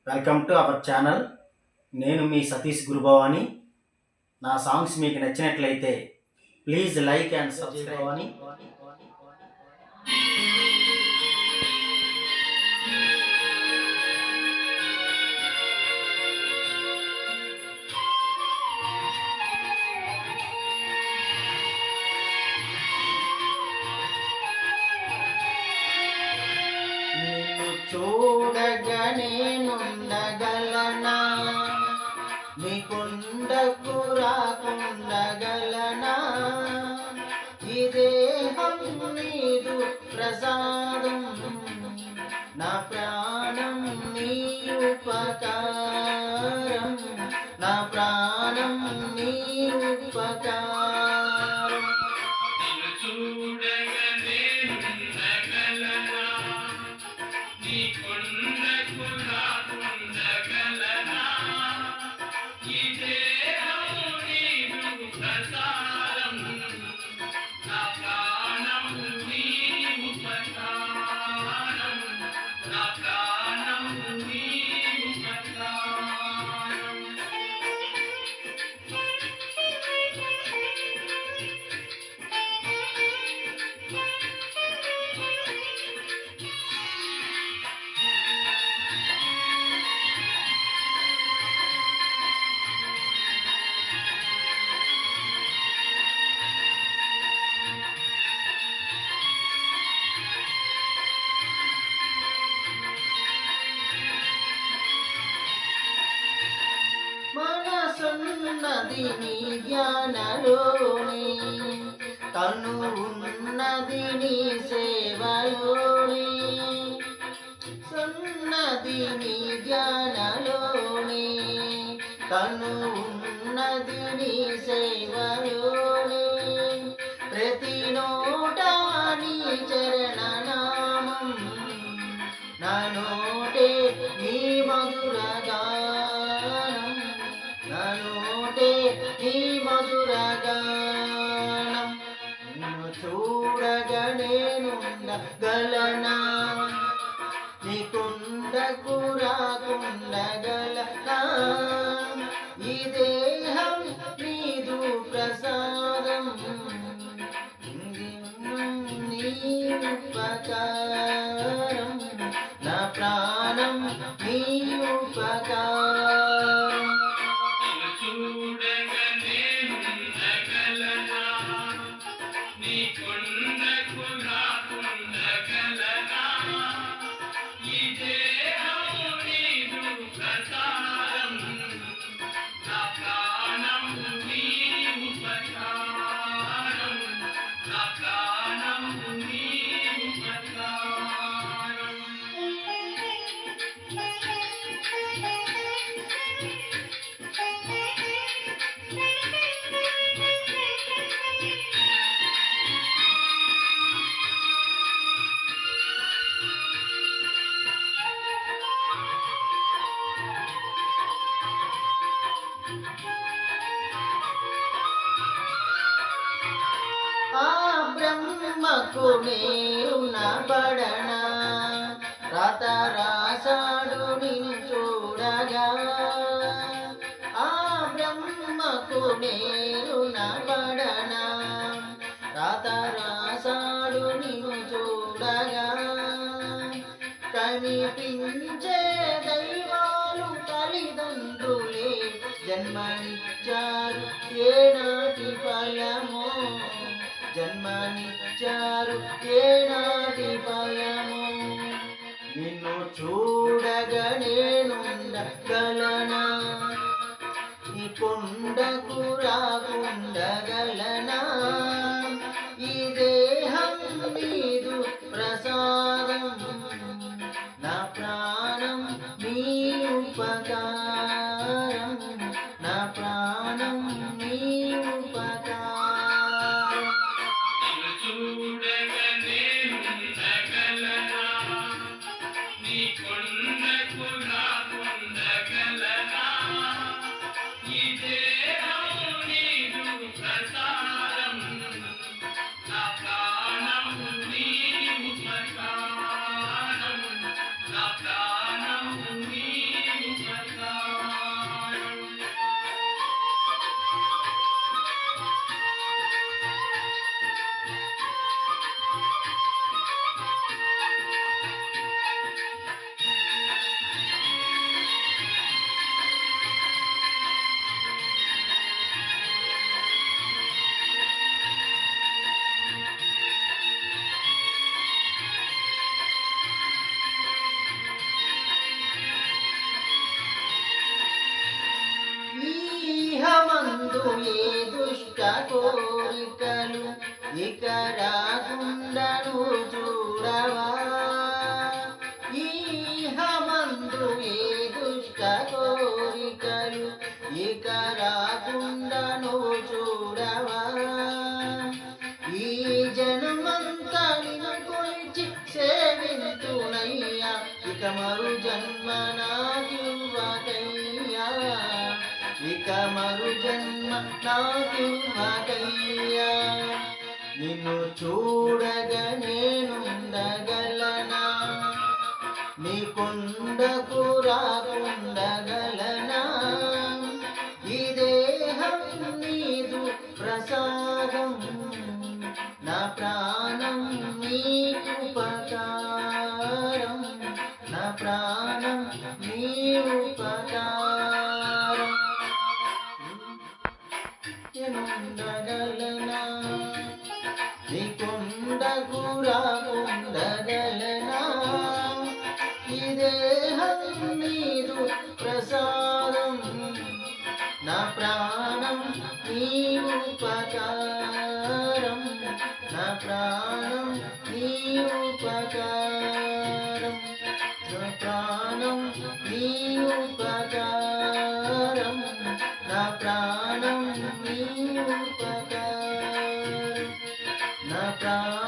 Welcome to our channel. నేను మీ సతీష్ గురుభవాని. నా songs మీకు నచ్చినట్లయితే ప్లీజ్ లైక్ అండ్ సబ్స్క్రైబ్ అని. నిన్ను చూడగా నేనుండగలనా, నీ కొండకు రాకుండగలనా? ఈ దేహం నీదు ప్రసాదం, నా ప్రాణం నీ ఉపకారం, నా ప్రాణం నీ ఉపకారం. మనసున్నది నీ ధ్యానలోనే, కన్ను ఉన్నది నీ సేవలోనే. సున్నది నీ ధ్యానలోనే, కన్ను ఉన్నది నీ సేవలోనే. ప్రతి నోట నీ చరణనామం, నా నోటే నీ మధుర గానం, నా నోటే నీ మధుర గానం. నిన్ను చూడగా నేనుండగలనా, నీ కొండకు రాకుండగలనా? ఈ దేహం నీదు ప్రసాదం, నీ ఉపకారం, నా ప్రాణం నీ ఉపకారం. ఆ బ్రహ్మకు నేరునబడనా, రాత రాసాడు నిన్ను చూడగా. ఆ బ్రహ్మకు నేరునబడనా, రాత రాసాడు నిన్ను చూడగా. కనిపించే దైవాలు తల్లిదండ్రులే, జన్మనిచ్చారు ఏనాటి ఫలమో, జన్మనిచ్చారు ఏనాటి ఫలమో. నిన్ను చూడగా నేనుండగలనా, ఈ కొండకు రాకుండగలనా? ఈ దేహం నీదు ప్రసాదం, నా ప్రాణం నీ ఉపకారం, నా ప్రాణం నీ ఉపకారం. నా ప్రాణం నీ హమందు ఏ దుష్ట కోరికలు ఇక రాకుండను చూడవా. ఈ హమందు ఏ దుష్ట కోరికలు ఇక రాకుండను చూడవా. ఈ జన్మంతా నిన్ను కొలిచి సేవింతునయ్యా, ఇక మరు జన్మ నాకివ్వకయ్యా, ఇక మరు జన్మ నాకివ్వకయ్యా. నిన్ను చూడగా నేనుండగలనా, నీ కొండకు రాకుండగలనా. ఈ దేహం నీదు ప్రసాదం, నా ప్రాణం నీకు ఉపకారం, నా ప్రాణం నీ ఉపకారం. ఉండగలనా, నీ కొండకు రాకుండగలనా. ఈ దేహం నీదు ప్రసాదం, నా ప్రాణం నీ ఉపకారం, నా ప్రాణం నీ ఉపకారం, నా ప్రాణం నీ ఉపకారం, నా ప్రాణం నీ ఉపకారం, నా ప్రాణం